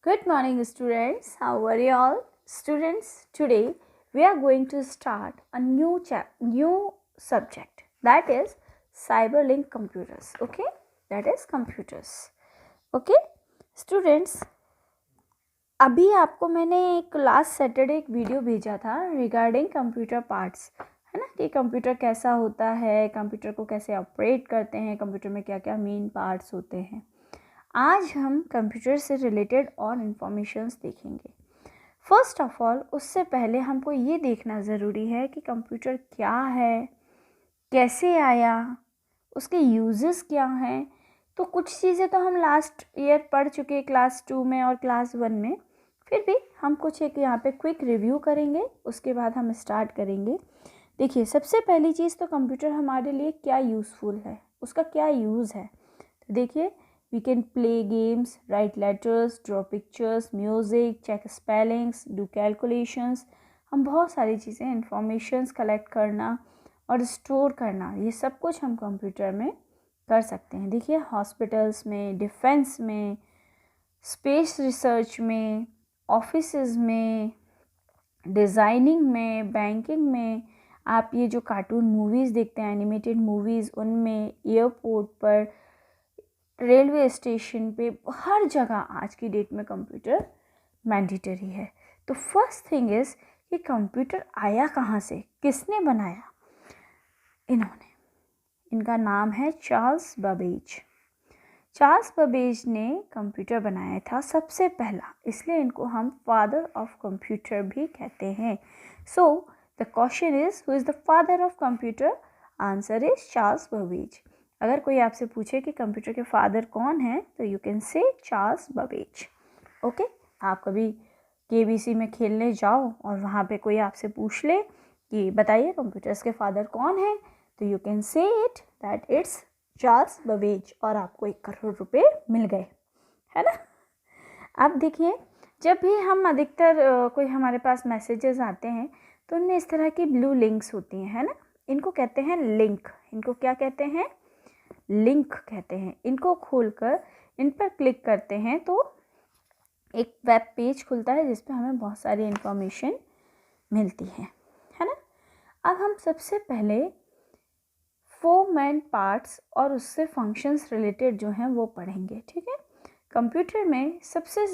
Good morning, students. How are you all? Students, today we are going to start a new subject, that is cyberlink computers. Okay, that is computers. Okay, students, अभी आपको मैंने एक last Saturday एक video भेजा था regarding computer parts, है ना, कि कंप्यूटर कैसा होता है, कंप्यूटर को कैसे ऑपरेट करते हैं, कंप्यूटर में क्या क्या मेन पार्ट्स होते हैं। आज हम कंप्यूटर से रिलेटेड और इन्फॉर्मेशंस देखेंगे। फर्स्ट ऑफ ऑल, उससे पहले हमको ये देखना ज़रूरी है कि कंप्यूटर क्या है, कैसे आया, उसके यूजेस क्या हैं। तो कुछ चीज़ें तो हम लास्ट ईयर पढ़ चुके क्लास 2 में और क्लास 1 में, फिर भी हम कुछ एक यहाँ पे क्विक रिव्यू करेंगे, उसके बाद हम स्टार्ट करेंगे। देखिए, सबसे पहली चीज़ तो कंप्यूटर हमारे लिए क्या यूज़फुल है, उसका क्या यूज़ है। तो देखिए, we can play games, write letters, draw pictures, music, check spellings, do calculations। हम बहुत सारी चीज़ें, इंफॉर्मेशंस कलेक्ट करना और स्टोर करना, ये सब कुछ हम कंप्यूटर में कर सकते हैं। देखिए, हॉस्पिटल्स में, डिफेंस में, स्पेस रिसर्च में, ऑफिसेज में, डिज़ाइनिंग में, बैंकिंग में, आप ये जो कार्टून मूवीज़ देखते हैं, एनिमेटेड मूवीज़, उनमें, एयरपोर्ट पर, रेलवे स्टेशन पे, हर जगह आज की डेट में कंप्यूटर मैंडेटरी है। तो फर्स्ट थिंग इज़ कि कंप्यूटर आया कहाँ से, किसने बनाया। इनका नाम है चार्ल्स बेबेज। चार्ल्स बेबेज ने कंप्यूटर बनाया था सबसे पहला, इसलिए इनको हम फादर ऑफ कंप्यूटर भी कहते हैं। So the question is, who is the father of computer? Answer is Charles Babbage. अगर कोई आपसे पूछे कि कंप्यूटर के फादर कौन है, तो you can say Charles Babbage. Okay, आप कभी केबीसी में खेलने जाओ और वहाँ पे कोई आपसे पूछ ले कि बताइए कंप्यूटर्स के फादर कौन है, तो you can say it that it's Charles Babbage, और आपको 1 करोड़ रुपए मिल गए, है ना। अब देखिए, जब भी हम अधिकतर कोई हमारे पास मैसेजेस आते हैं तो उनमें इस तरह की ब्लू लिंक्स होती हैं, है ना। इनको कहते हैं लिंक। इनको क्या कहते हैं? लिंक कहते हैं। इनको खोलकर इन पर क्लिक करते हैं तो एक वेब पेज खुलता है जिस पे हमें बहुत सारी इन्फॉर्मेशन मिलती है ना। अब हम सबसे पहले 4 मेन पार्ट्स और उससे फंक्शंस रिलेटेड जो हैं वो पढ़ेंगे, ठीक है। कंप्यूटर में सबसे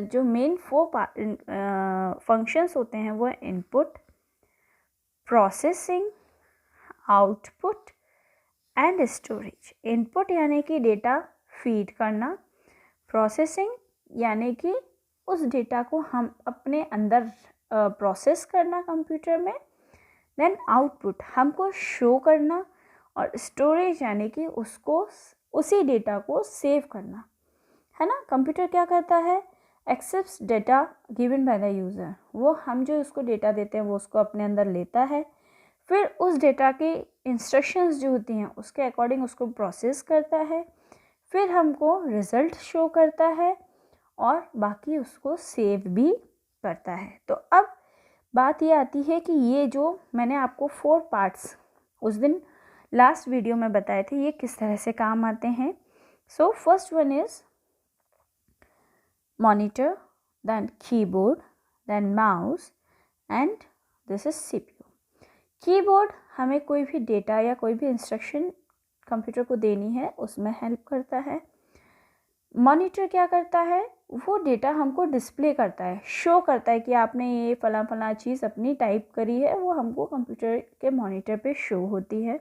जो मेन 4 फंक्शंस होते हैं वो input, processing, output and storage. Input यानी कि डेटा फीड करना, प्रोसेसिंग यानी कि उस डेटा को हम अपने अंदर प्रोसेस करना कंप्यूटर में, देन आउटपुट हमको शो करना, और स्टोरेज यानी कि उसको, उसी डेटा को सेव करना, है ना। कंप्यूटर क्या करता है? Accepts data given by the user. वो हम जो उसको डेटा देते हैं वो उसको अपने अंदर लेता है, फिर उस डेटा की इंस्ट्रक्शंस जो होती हैं उसके अकॉर्डिंग उसको प्रोसेस करता है, फिर हमको रिज़ल्ट शो करता है और बाकी उसको सेव भी करता है। तो अब बात ये आती है कि ये जो मैंने आपको 4 पार्ट्स उस दिन लास्ट वीडियो में बताए थे, ये किस तरह से काम आते हैं। So first one is monitor, then keyboard, then mouse and this is CPU. Keyboard हमें कोई भी डेटा या कोई भी इंस्ट्रक्शन कंप्यूटर को देनी है उसमें हेल्प करता है। मॉनिटर क्या करता है? वो डेटा हमको डिस्प्ले करता है, शो करता है कि आपने ये फला फला चीज़ अपनी टाइप करी है, वो हमको कंप्यूटर के मॉनिटर पे शो होती है।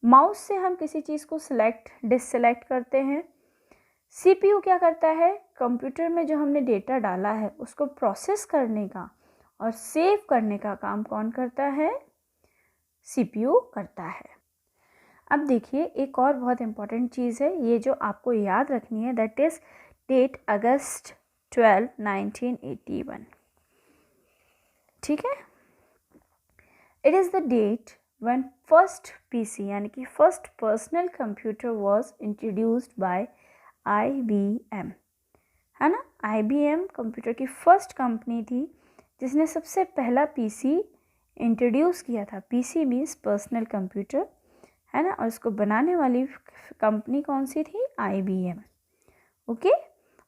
माउस से हम किसी चीज़ को सिलेक्ट डिससेलेक्ट करते हैं। सीपीयू क्या करता है? कंप्यूटर में जो हमने डेटा डाला है उसको प्रोसेस करने का और सेव करने का काम कौन करता है? सीपीयू करता है। अब देखिए, एक और बहुत इम्पॉर्टेंट चीज़ है, ये जो आपको याद रखनी है, दैट इज़ डेट अगस्त 12, 1981, ठीक है। It is the date when first PC यानी कि first personal computer was introduced by IBM, है ना। IBM कंप्यूटर की फर्स्ट कंपनी थी जिसने सबसे पहला पीसी इंट्रोड्यूस किया था। पीसी मीन्स पर्सनल कंप्यूटर, है ना, और इसको बनाने वाली कंपनी कौन सी थी? IBM, okay.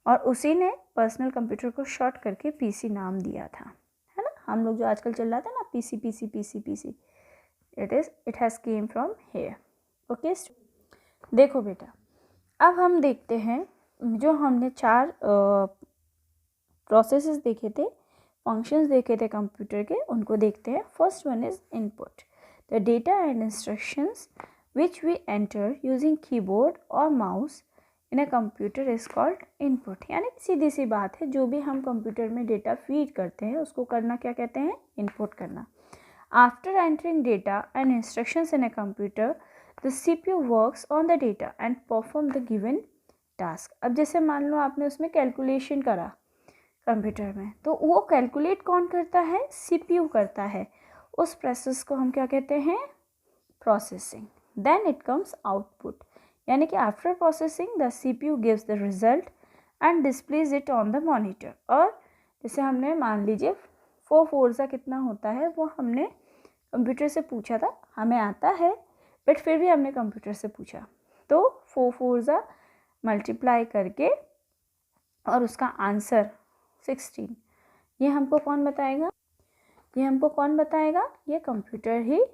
और उसी ने पर्सनल कंप्यूटर को शॉर्ट करके पीसी नाम दिया था, है ना। हम लोग जो आजकल चल रहा था ना PC PC PC PC, it has came from here. Okay, देखो बेटा, अब हम देखते हैं जो हमने 4 प्रोसेसेस देखे थे, फंक्शंस देखे थे कंप्यूटर के, उनको देखते हैं। First one is input, the data and instructions which we enter using keyboard और mouse in a computer is called input. यानी कि सीधी सी बात है, जो भी हम कंप्यूटर में डेटा फीड करते हैं उसको करना क्या कहते हैं, इनपुट करना। After entering data and instructions in a computer, the CPU works on the data and perform the given task. अब जैसे मान लो आपने उसमें कैलकुलेशन करा कंप्यूटर में, तो वो कैलकुलेट कौन करता है, CPU करता है। उस प्रोसेस को हम क्या कहते हैं, processing. Then it comes output, यानी कि after processing the CPU gives the result and displays it on the monitor. और जैसे हमने मान लीजिए 4 4 कितना होता है, वो हमने कंप्यूटर से पूछा था, हमें आता है बट फिर भी हमने कंप्यूटर से पूछा, तो 4 4 मल्टीप्लाई करके और उसका आंसर 16, ये हमको कौन बताएगा, ये हमको कौन बताएगा, ये कंप्यूटर ही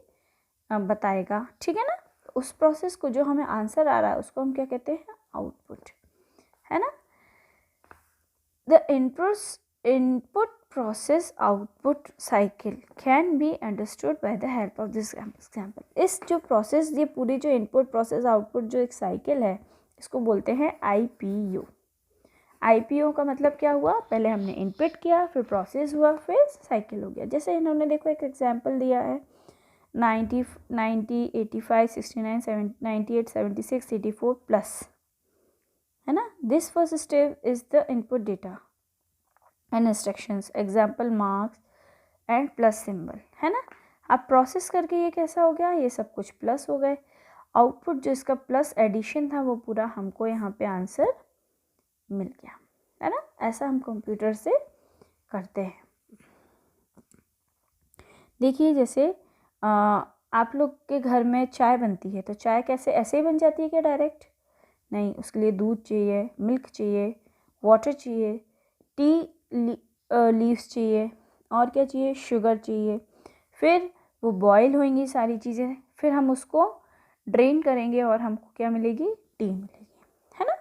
बताएगा, ठीक है ना। उस प्रोसेस को जो हमें आंसर आ रहा है उसको हम क्या कहते हैं, आउटपुट, है ना। The input process output cycle can be understood by the help of this example. इस जो प्रोसेस, ये पूरी जो इनपुट प्रोसेस आउटपुट जो एक साइकिल है, इसको बोलते हैं IPO। IPO का मतलब क्या हुआ, पहले हमने इनपुट किया, फिर प्रोसेस हुआ, फिर साइकिल हो गया। जैसे इन्होंने देखो एक एग्जाम्पल दिया है, 90 85 69 98 76 84 प्लस, है ना। This first step is the input data and instructions, example marks and plus symbol, है ना। अब प्रोसेस करके ये कैसा हो गया, ये सब कुछ प्लस हो गए। आउटपुट जो इसका प्लस एडिशन था वो पूरा हमको यहाँ पे आंसर मिल गया, है ना। ऐसा हम कंप्यूटर से करते हैं। देखिए जैसे आप लोग के घर में चाय बनती है, तो चाय कैसे, ऐसे ही बन जाती है क्या डायरेक्ट, नहीं, उसके लिए दूध चाहिए, मिल्क चाहिए, वाटर चाहिए, टी लीव्स चाहिए, और क्या चाहिए, शुगर चाहिए, फिर वो बॉईल होंगी सारी चीज़ें, फिर हम उसको ड्रेन करेंगे और हमको क्या मिलेगी, टी मिलेगी, है ना।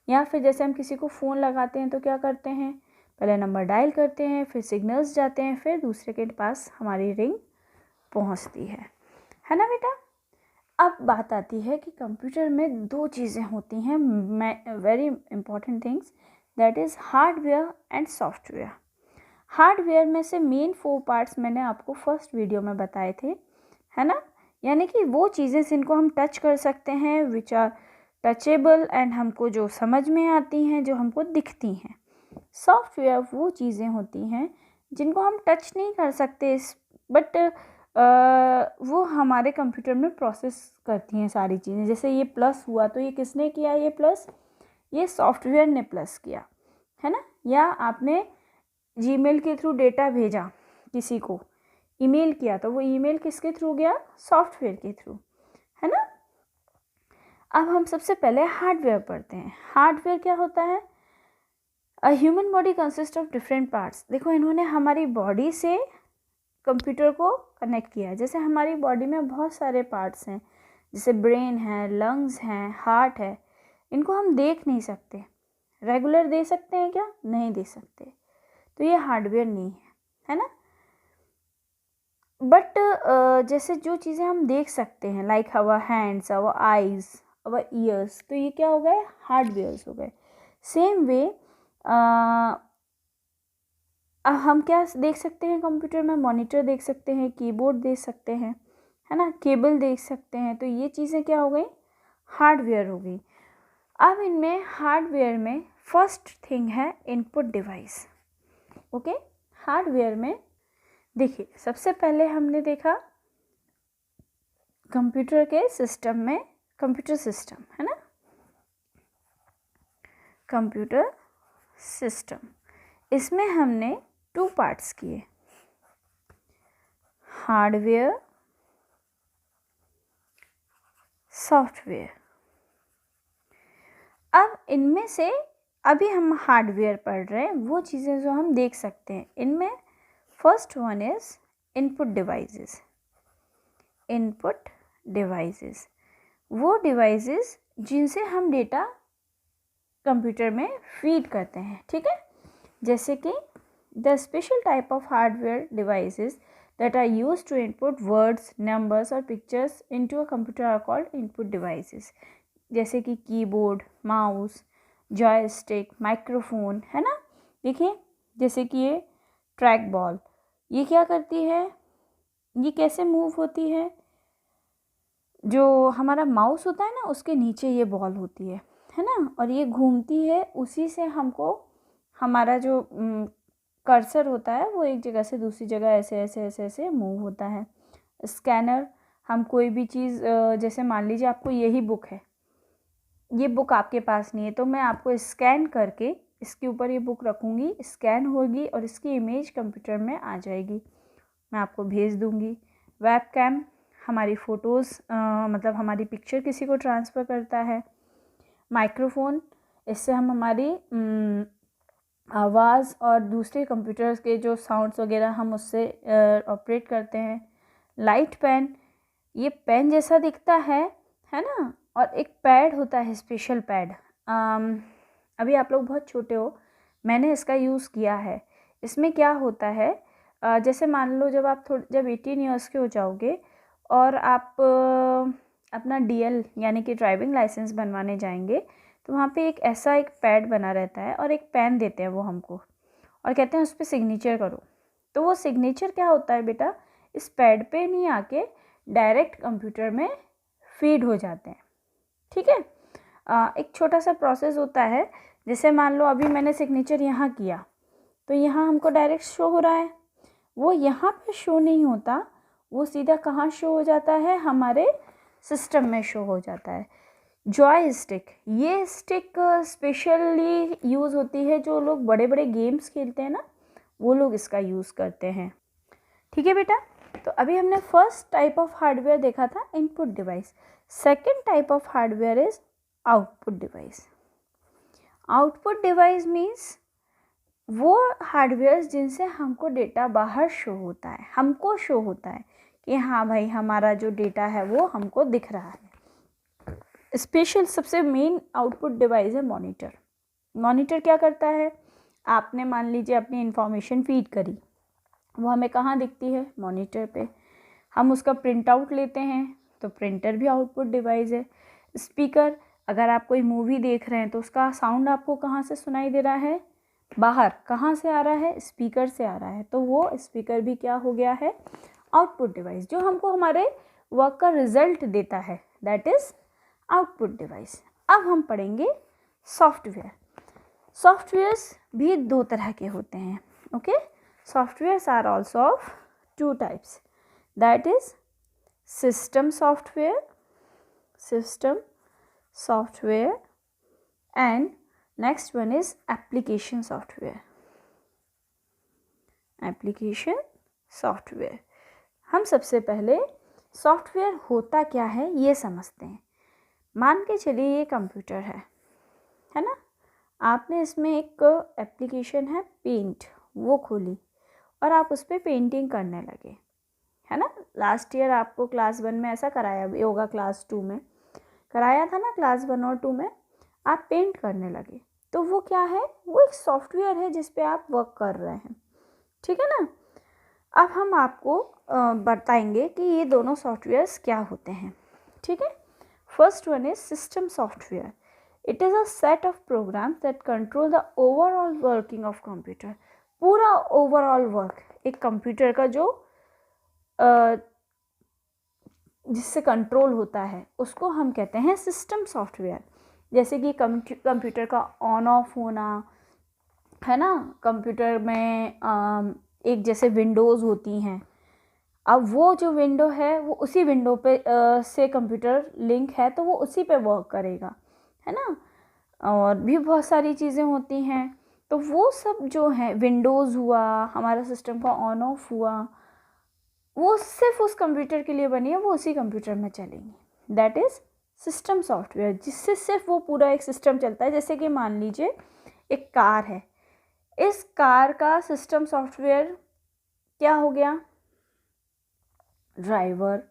या फिर जैसे हम किसी को फ़ोन लगाते हैं तो क्या करते हैं, पहले नंबर डायल करते हैं, फिर सिग्नल्स जाते हैं, फिर दूसरे के पास हमारी रिंग पहुंचती है ना बेटा। अब बात आती है कि कंप्यूटर में 2 चीज़ें होती हैं, very important things, that is hardware and software. Hardware में से मेन 4 पार्ट्स मैंने आपको फर्स्ट वीडियो में बताए थे, है ना। यानी कि वो चीज़ें जिनको हम टच कर सकते हैं, विच आर टचेबल एंड हमको जो समझ में आती हैं, जो हमको दिखती हैं। सॉफ्टवेयर वो चीज़ें होती हैं जिनको हम टच नहीं कर सकते, बट वो हमारे कंप्यूटर में प्रोसेस करती हैं सारी चीज़ें। जैसे ये प्लस हुआ तो ये किसने किया, ये प्लस, ये सॉफ्टवेयर ने प्लस किया, है ना। या आपने जीमेल के थ्रू डेटा भेजा किसी को, ईमेल किया, तो वो ईमेल किसके थ्रू गया, सॉफ्टवेयर के थ्रू, है ना। अब हम सबसे पहले हार्डवेयर पढ़ते हैं। हार्डवेयर क्या होता है, a human body consist of different parts. देखो इन्होंने हमारी बॉडी से कंप्यूटर को कनेक्ट किया है। जैसे हमारी बॉडी में बहुत सारे पार्ट्स हैं, जैसे ब्रेन है, लंग्स हैं, हार्ट है, इनको हम देख नहीं सकते। रेगुलर दे सकते हैं क्या, नहीं दे सकते, तो ये हार्डवेयर नहीं है ना। बट जैसे जो चीज़ें हम देख सकते हैं, like our hands, our eyes, our ears, तो ये क्या हो गए, हार्डवेयर्स हो गए। सेम वे हम क्या देख सकते हैं कंप्यूटर में, मॉनिटर देख सकते हैं, कीबोर्ड देख सकते हैं, है ना, केबल देख सकते हैं, तो ये चीज़ें क्या हो गई, हार्डवेयर हो गई। अब इनमें हार्डवेयर में फर्स्ट थिंग है इनपुट डिवाइस। ओके, हार्डवेयर में देखिए सबसे पहले हमने देखा कंप्यूटर के सिस्टम में, कंप्यूटर सिस्टम, है ना, कंप्यूटर सिस्टम, इसमें हमने 2 पार्ट्स किए, हार्डवेयर, सॉफ्टवेयर। अब इनमें से अभी हम हार्डवेयर पढ़ रहे हैं, वो चीज़ें जो हम देख सकते हैं इनमें first one is input devices. Input devices वो डिवाइसेस जिनसे हम डेटा कंप्यूटर में फीड करते हैं, ठीक है। जैसे कि the special type of hardware devices that are used to input words, numbers or pictures into a computer are called input devices. जैसे कि कीबोर्ड, माउस, जॉयस्टिक, माइक्रोफोन, है ना। देखिए जैसे कि ये ट्रैक बॉल, ये क्या करती है, ये कैसे मूव होती है, जो हमारा माउस होता है ना उसके नीचे ये बॉल होती है ना, और ये घूमती है, उसी से हमको हमारा जो कर्सर होता है वो एक जगह से दूसरी जगह ऐसे ऐसे ऐसे ऐसे मूव होता है। स्कैनर, हम कोई भी चीज़ जैसे मान लीजिए आपको यही बुक है, ये बुक आपके पास नहीं है, तो मैं आपको स्कैन करके इसके ऊपर ये बुक रखूँगी, स्कैन होगी और इसकी इमेज कंप्यूटर में आ जाएगी, मैं आपको भेज दूँगी। वेबकैम हमारी फ़ोटोज़ मतलब हमारी पिक्चर किसी को ट्रांसफ़र करता है। माइक्रोफोन, इससे हम हमारी आवाज़ और दूसरे कंप्यूटर्स के जो साउंड्स वगैरह हम उससे ऑपरेट करते हैं। लाइट पेन, ये पेन जैसा दिखता है ना, और एक पैड होता है, स्पेशल पैड। अभी आप लोग बहुत छोटे हो, मैंने इसका यूज़ किया है। इसमें क्या होता है, जैसे मान लो जब आप जब 18 ईयर्स के हो जाओगे और आप अपना DL यानी कि ड्राइविंग लाइसेंस बनवाने जाएंगे, तो वहाँ पे एक ऐसा एक पैड बना रहता है और एक पेन देते हैं वो हमको, और कहते हैं उस पर सिग्नेचर करो। तो वो सिग्नेचर क्या होता है बेटा, इस पैड पे नहीं आके डायरेक्ट कंप्यूटर में फीड हो जाते हैं, ठीक है। एक छोटा सा प्रोसेस होता है, जैसे मान लो अभी मैंने सिग्नेचर यहाँ किया, तो यहाँ हमको डायरेक्ट शो हो रहा है, वो यहाँ पे शो नहीं होता, वो सीधा कहाँ शो हो जाता है, हमारे सिस्टम में शो हो जाता है। जॉयस्टिक, ये स्टिक स्पेशली यूज़ होती है, जो लोग बड़े बड़े गेम्स खेलते हैं ना, वो लोग इसका यूज़ करते हैं, ठीक है बेटा। तो अभी हमने फर्स्ट टाइप ऑफ हार्डवेयर देखा था input device. Second type of hardware is output device. Output device means वो हार्डवेयर जिनसे हमको डेटा बाहर शो होता है, हमको शो होता है कि हाँ भाई हमारा जो डेटा है वो हमको दिख रहा है। स्पेशल सबसे मेन आउटपुट डिवाइस है मॉनिटर। मॉनिटर क्या करता है, आपने मान लीजिए अपनी इंफॉर्मेशन फीड करी, वो हमें कहाँ दिखती है, मॉनिटर पे। हम उसका प्रिंट आउट लेते हैं, तो प्रिंटर भी आउटपुट डिवाइस है। स्पीकर, अगर आप कोई मूवी देख रहे हैं तो उसका साउंड आपको कहाँ से सुनाई दे रहा है, बाहर कहाँ से आ रहा है, स्पीकर से आ रहा है, तो वो स्पीकर भी क्या हो गया है, आउटपुट डिवाइस, जो हमको हमारे वर्क का रिजल्ट देता है, दैट इज़ आउटपुट डिवाइस। अब हम पढ़ेंगे सॉफ्टवेयर। सॉफ्टवेयर्स भी दो तरह के होते हैं, okay. Softwares are also of two types, that is system software and next one is application software. हम सबसे पहले सॉफ्टवेयर होता क्या है ये समझते हैं। मान के चलिए ये कंप्यूटर है ना, आपने इसमें एक एप्लीकेशन है पेंट, वो खोली और आप उस पर पेंटिंग करने लगे, है ना। लास्ट ईयर आपको क्लास 1 में ऐसा कराया, योगा क्लास 2 में कराया था ना, क्लास 1 और 2 में आप पेंट करने लगे, तो वो क्या है, वो एक सॉफ्टवेयर है जिस पे आप वर्क कर रहे हैं, ठीक है ना। अब हम आपको बताएंगे कि ये दोनों सॉफ्टवेयर्स क्या होते हैं, ठीक है। First one is system software. It is a set of programs that control the overall working of computer. पूरा overall work एक कंप्यूटर का जो जिससे कंट्रोल होता है उसको हम कहते हैं सिस्टम सॉफ्टवेयर। जैसे कि कंप्यूटर का ऑन ऑफ होना, है ना, कंप्यूटर में एक जैसे विंडोज़ होती हैं, अब वो जो विंडो है वो उसी विंडो पे से कंप्यूटर लिंक है तो वो उसी पे वर्क करेगा, है ना। और भी बहुत सारी चीज़ें होती हैं, तो वो सब जो है, विंडोज़ हुआ, हमारा सिस्टम का ऑन ऑफ हुआ, वो सिर्फ उस कंप्यूटर के लिए बनी है, वो उसी कंप्यूटर में चलेंगी, दैट इज़ सिस्टम सॉफ्टवेयर, जिससे सिर्फ वो पूरा एक सिस्टम चलता है। जैसे कि मान लीजिए एक कार है, इस कार का सिस्टम सॉफ्टवेयर क्या हो गया, ड्राइवर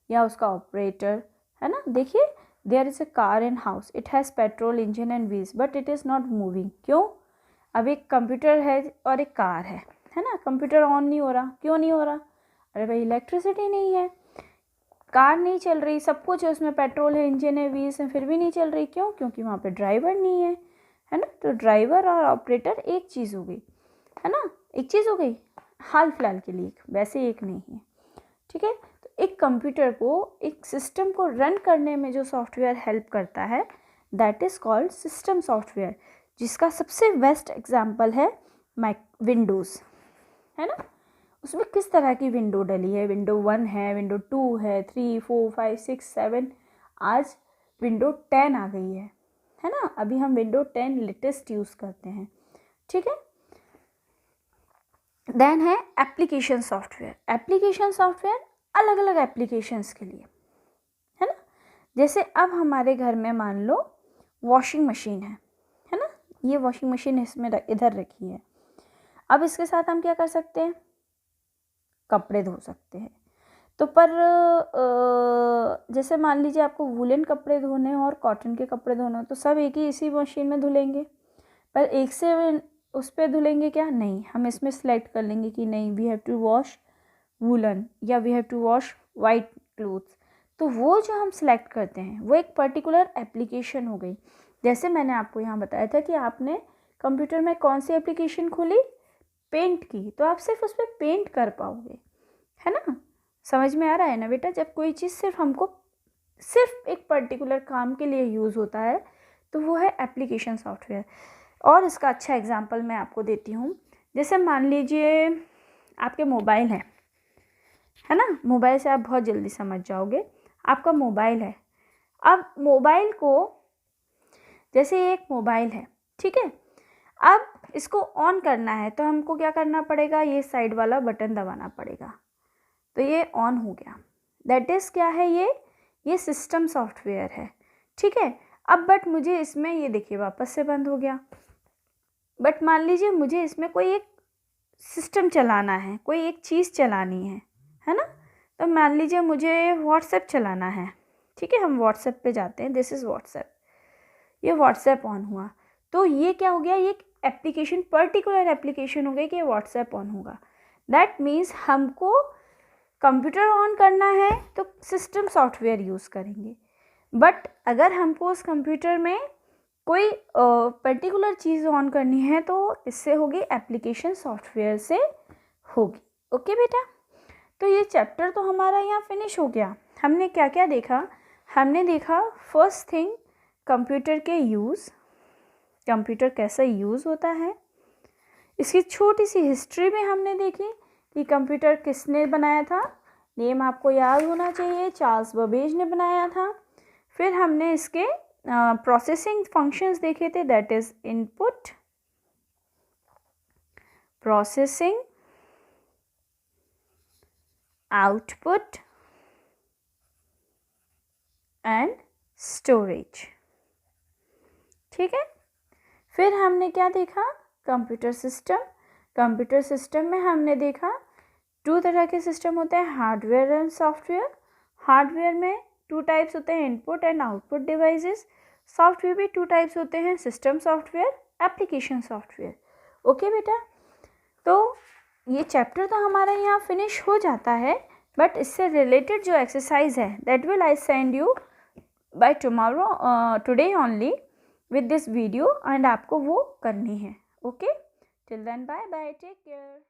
या उसका ऑपरेटर, है ना। देखिए, there is a car in house, it has petrol engine and wheels but it is not moving. क्यों? अब एक कंप्यूटर है और एक कार है ना। कंप्यूटर ऑन नहीं हो रहा, क्यों नहीं हो रहा? अरे भाई इलेक्ट्रिसिटी नहीं है, कार नहीं चल रही, सब कुछ है उसमें, पेट्रोल है, इंजन है, व्हील्स है, फिर भी नहीं चल रही। क्यों? क्योंकि वहाँ पे ड्राइवर नहीं है ना। तो ड्राइवर और ऑपरेटर एक चीज़ हो गई, है ना, एक चीज़ हो गई, हाल फिलहाल के लिए, वैसे एक नहीं है, ठीक है। तो एक कंप्यूटर को, एक सिस्टम को रन करने में जो सॉफ्टवेयर हेल्प करता है that is called system software, जिसका सबसे बेस्ट एग्जाम्पल है विंडोज़, है ना। उसमें किस तरह की विंडो डली है, विंडो 1 है, विंडो 2 है, 3, 4, 5, 6, 7, आज विंडो 10 आ गई है ना। अभी हम विंडो 10 लेटेस्ट यूज़ करते हैं, ठीक है। देन है एप्लीकेशन सॉफ्टवेयर। एप्लीकेशन सॉफ्टवेयर अलग अलग एप्लीकेशंस के लिए, है ना। जैसे अब हमारे घर में मान लो वॉशिंग मशीन है ना, ये वॉशिंग मशीन इसमें इधर रखी है। अब इसके साथ हम क्या कर सकते हैं, कपड़े धो सकते हैं। तो पर जैसे मान लीजिए आपको वूलन कपड़े धोने और कॉटन के कपड़े धोने, तो सब एक ही इसी मशीन में धुलेंगे, पर एक से उस पर धुलेंगे क्या? नहीं, हम इसमें सेलेक्ट कर लेंगे कि नहीं, we have to wash woollen या we have to wash white clothes. तो वो जो हम सेलेक्ट करते हैं वो एक पर्टिकुलर एप्लीकेशन हो गई। जैसे मैंने आपको यहाँ बताया था कि आपने कंप्यूटर में कौन सी एप्लीकेशन खोली, पेंट की, तो आप सिर्फ उस पर पेंट कर पाओगे, है ना। समझ में आ रहा है ना बेटा? जब कोई चीज़ सिर्फ हमको सिर्फ एक पर्टिकुलर काम के लिए यूज़ होता है तो वो है एप्लीकेशन सॉफ्टवेयर। और इसका अच्छा एग्जांपल मैं आपको देती हूँ। जैसे मान लीजिए आपके मोबाइल है ना, मोबाइल से आप बहुत जल्दी समझ जाओगे। आपका मोबाइल है, अब मोबाइल को, जैसे एक मोबाइल है, ठीक है, अब इसको ऑन करना है तो हमको क्या करना पड़ेगा, ये साइड वाला बटन दबाना पड़ेगा, तो ये ऑन हो गया। दैट इज़ क्या है, ये सिस्टम सॉफ्टवेयर है, ठीक है। अब बट मुझे इसमें, ये देखिए वापस से बंद हो गया। बट मान लीजिए मुझे इसमें कोई एक सिस्टम चलाना है, कोई एक चीज़ चलानी है ना। तो मान लीजिए मुझे व्हाट्सएप चलाना है, ठीक है, हम व्हाट्सएप पे जाते हैं, दिस इज़ व्हाट्सएप, ये व्हाट्सएप ऑन हुआ, तो ये क्या हो गया, ये एक एप्लीकेशन, पर्टिकुलर एप्लीकेशन हो गई कि व्हाट्सएप ऑन होगा। दैट मीन्स हमको कंप्यूटर ऑन करना है तो सिस्टम सॉफ्टवेयर यूज़ करेंगे, बट अगर हमको उस कंप्यूटर में कोई पर्टिकुलर चीज़ ऑन करनी है तो इससे होगी, एप्लीकेशन सॉफ्टवेयर से होगी। ओके बेटा, तो ये चैप्टर तो हमारा यहाँ फिनिश हो गया। हमने क्या क्या देखा? हमने देखा फर्स्ट थिंग कंप्यूटर के यूज़, कंप्यूटर कैसा यूज़ होता है, इसकी छोटी सी हिस्ट्री भी हमने देखी कि कंप्यूटर किसने बनाया था, नेम आपको याद होना चाहिए, चार्ल्स बेबेज ने बनाया था। फिर हमने इसके प्रोसेसिंग फंक्शंस देखे थे, that is input, processing, output and storage, ठीक है। फिर हमने क्या देखा, कंप्यूटर सिस्टम। कंप्यूटर सिस्टम में हमने देखा 2 तरह के सिस्टम होते हैं, हार्डवेयर एंड सॉफ्टवेयर। हार्डवेयर में 2 टाइप्स होते हैं, input and output devices. Software भी 2 टाइप्स होते हैं, system software, application software. Okay बेटा, तो ये चैप्टर तो हमारा यहाँ फिनिश हो जाता है, बट इससे रिलेटेड जो एक्सरसाइज है that will I send you by tomorrow, today only with this video, and आपको वो करनी है। Okay, till then bye bye, take care.